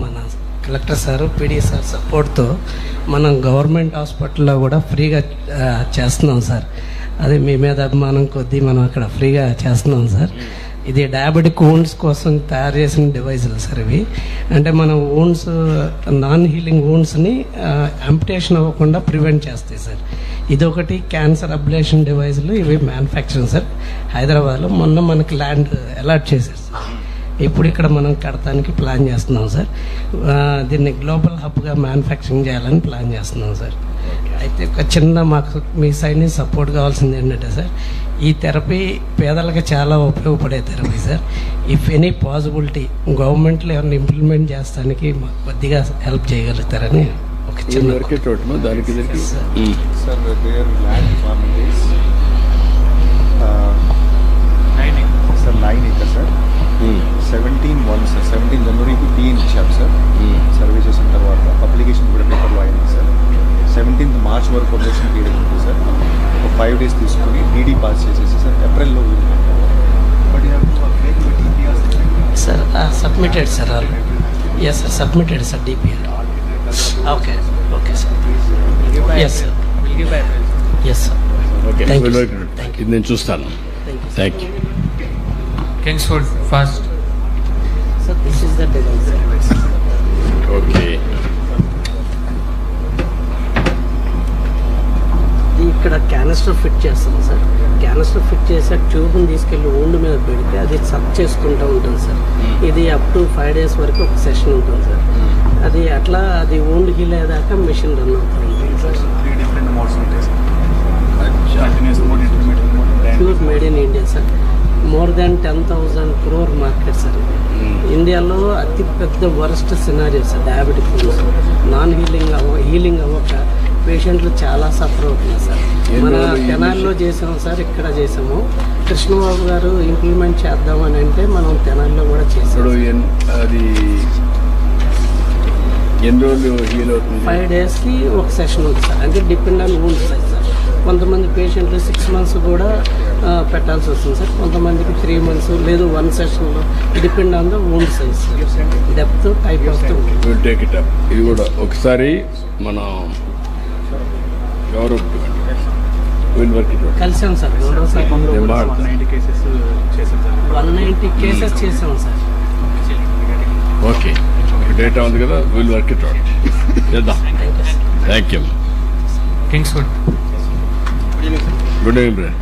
మన collector sir PD sir సపోర్ట్తో మనం గవర్నమెంట్ హాస్పిటల్లో కూడా ఫ్రీగా చేస్తున్నాం సార్. అదే మీ మీద అభిమానం కొద్దీ మనం అక్కడ ఫ్రీగా చేస్తున్నాం సార్. ఇది డయాబెటిక్ వూండ్స్ కోసం తయారు చేసిన డివైజులు సార్ ఇవి. అంటే మనం వూండ్స్ నాన్ హీలింగ్ వూండ్స్ని అంపిటేషన్ అవ్వకుండా ప్రివెంట్ చేస్తాయి సార్. ఇదొకటి క్యాన్సర్ అబ్లేషన్ డివైజులు ఇవి మ్యానుఫ్యాక్చరింగ్ సార్ హైదరాబాద్లో. మొన్న మనకి ల్యాండ్ అలాట్ చేశారు సార్. ఇప్పుడు ఇక్కడ మనం కడతానికి ప్లాన్ చేస్తున్నాం సార్. దీన్ని గ్లోబల్ హబ్గా మ్యానుఫ్యాక్చరింగ్ చేయాలని ప్లాన్ చేస్తున్నాం సార్. అయితే ఒక చిన్న మాకు మీ సైడ్ నుంచి సపోర్ట్ కావాల్సింది ఏంటంటే సార్, ఈ థెరపీ పేదలకు చాలా ఉపయోగపడే therapy sir. If any possibility గవర్నమెంట్లో ఏమైనా ఇంప్లిమెంట్ చేస్తానికి మాకు కొద్దిగా హెల్ప్ చేయగలుగుతారని ఒక చిన్న దానికి sir. Their land farming is sir 9 acres sir. 17 జనవరికి టీఎన్ ఇచ్చారు సార్. సర్వే చేసిన తర్వాత అప్లికేషన్ కూడా పేపర్లో అయింది సార్. 17th మార్చ్ వరకు అప్లికేషన్ పీరియడ్ ఉంటుంది సార్. ఒక 5 days తీసుకుని డీడీ పాస్ చేసేసి సార్ ఏప్రిల్లో but sir submitted sir. Yes sir submitted sir DPR. Okay okay sir. Yes sir yes sir. Okay ఇది నేను చూస్తాను. Thank you. Kingswood first. Sir, this is the device. Okay. ఇక్కడ canister fit చేస్తాం sir. Canister fit చేసాక ట్యూబ్ని తీసుకెళ్ళి wound మీద పెడితే అది సక్ చేసుకుంటూ ఉంటుంది సార్. ఇది అప్ టు 5 days వరకు ఒక సెషన్ ఉంటుంది సార్. అది అట్లా అది ఓండ్ హీల్ అయ్యేదాకా మిషన్ రన్ అవుతూ ఉంటుంది సార్. 3 different మోడ్స్ ఉంటాయి sir. Continuous mode, intermediate mode, pure made in India sir. More than 10,000 crore market sir. ఇండియాలో అతి పెద్ద worst scenario sir diabetic non healing అవ్వక పేషెంట్లు చాలా సఫర్ అవుతున్నారు సార్. మన తెనాలిలో చేసాము సార్, ఇక్కడ చేసాము. కృష్ణబాబు గారు ఇంప్లిమెంట్ చేద్దామని అంటే మనం తెనాలిలో కూడా చేసాము. అది ఎన్ని రోజులు హీల్ అవుతుంది? 5 daysకి ఒక సెషన్ ఉంది సార్. అంటే depend on wound size sir. కొంతమంది పేషెంట్లు 6 months కూడా పెట్టాల్సి వస్తుంది సార్. కొంతమందికి 3 months లేదు 1 sessionలో. Depend on the wound size, depth, type of the wound. Take it up. ఇది కూడా ఒకసారి మనం కలిసాం సార్. 190 కేసెస్ చేసాం సార్. 190 కేసెస్ చేసాం సార్. ఓకే, డేటా ఉంది కదా, విల్ వర్క్ ఇట్ అవుట్ చేద్దాం. Thank you. Kingswood. Good evening brother.